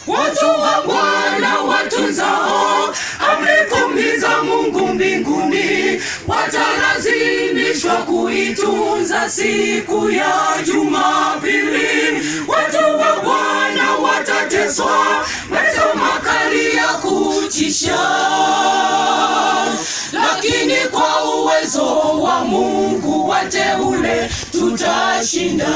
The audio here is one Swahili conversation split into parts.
Watu wa Bwana watunzao amri kumi za Mungu mbinguni watalazimishwa kuitunza siku ya Jumapili. Watu wa Bwana watateswa mateso makali ya kutisha, lakini kwa uwezo wa Mungu wateule tutashinda.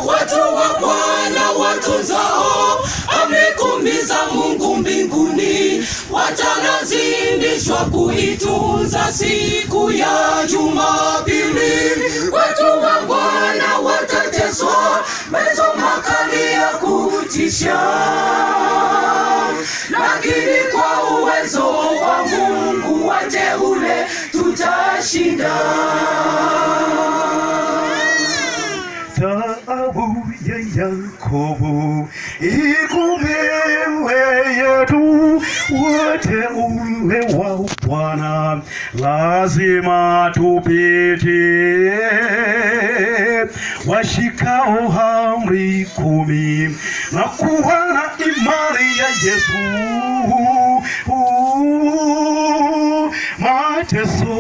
Watu wa Bwana watunzao amri kumi za Mungu mbinguni watalazimishwa kuitunza siku ya Jumapili. Watu wa Bwana watateswa mateso makali ya kutisha, lakini kwa uwezo wa Mungu wateule tutashinda. Taabu ya Yakobo ikupewe yetu, wateule wa Bwana lazima tupitie. Washikao amri kumi na kuwa na imani ya Yesu, mateso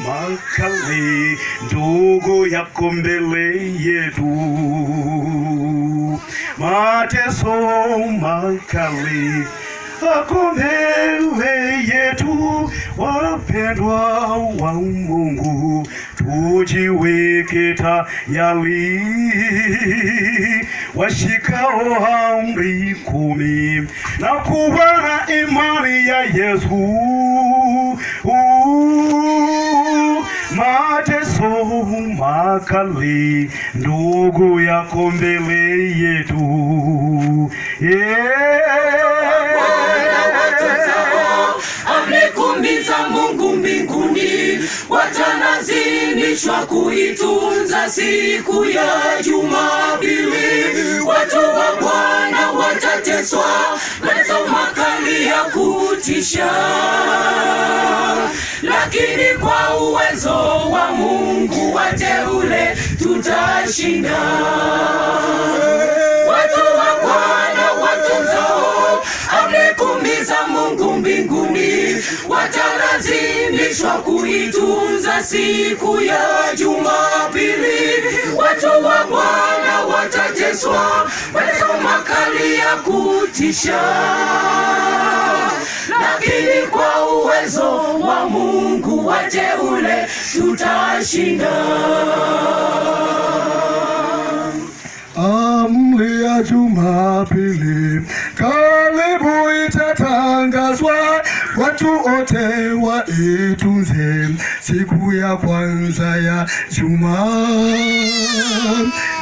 makali ndugu yako mbele yetu, mateso makali yako mbele yetu. Wapendwa wa Mungu, tujiweke tayari. Washikao amri kumi na kuwa na imani ya Yesu, mateso makali ndugu yako mbele yetu. Amri kumi za Mungu mbinguni watalazimishwa kuitunza siku ya Jumapili. Watu wa Bwana watateswa mateso makali ya kutisha, lakini kwa uwezo wa Mungu wateule tutashinda. Watu wa Bwana watunzao amri kumi za Mungu mbinguni watalazimishwa kuitunza siku ya Jumapili. Watu wa Bwana watateswa mateso makali ya kutisha, lakini kwa uwezo wa Mungu wateule tutashinda. Amri ya Jumapili karibu itatangazwa, watu wote waitunze siku ya kwanza ya juma.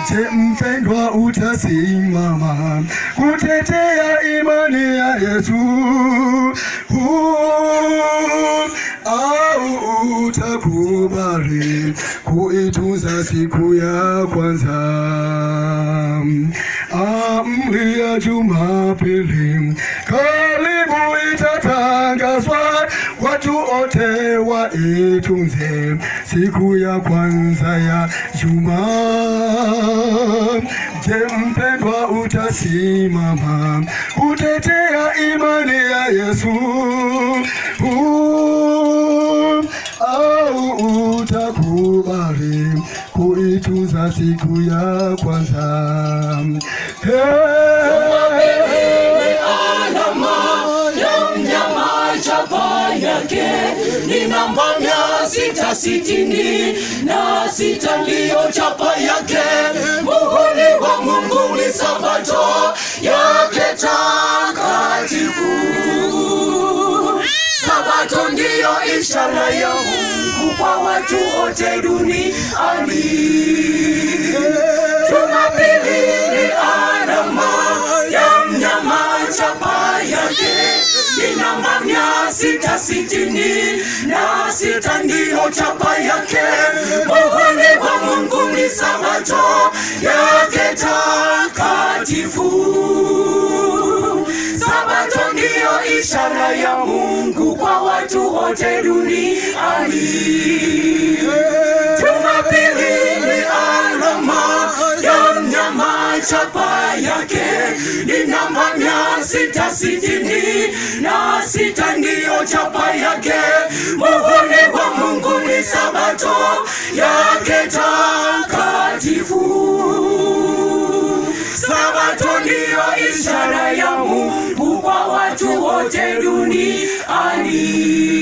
Je, mpendwa, utasimama kutetea imani ya Yesu au utakubali kuitunza siku ya kwanza? Amri ya Jumapili karibu itatangazwa, watu wote waitunze siku ya kwanza ya juma. Je, mpendwa, utasimama kutetea imani ya Yesu au utakubali kuitunza siku ya kwanza? Ni namba 666 ndiyo chapa yake. Muhuri wa Mungu ni Sabato yake takatifu. Sabato ndiyo ishara ya Mungu kwa watu wote duniani. Jumapili ni alama ya mnyama, chapa yake ni namba 666 ndiyo chapa yake. Muhuri wa Mungu ni Sabato yake takatifu. Sabato ndiyo ishara ya Mungu kwa watu wote duniani. Jumapili ni alama ya namba chapa yake ni namba 666 ndiyo chapa yake. Muhuri wa Mungu ni Sabato yake takatifu. Sabato ndiyo ishara ya Mungu kwa watu wote duniani.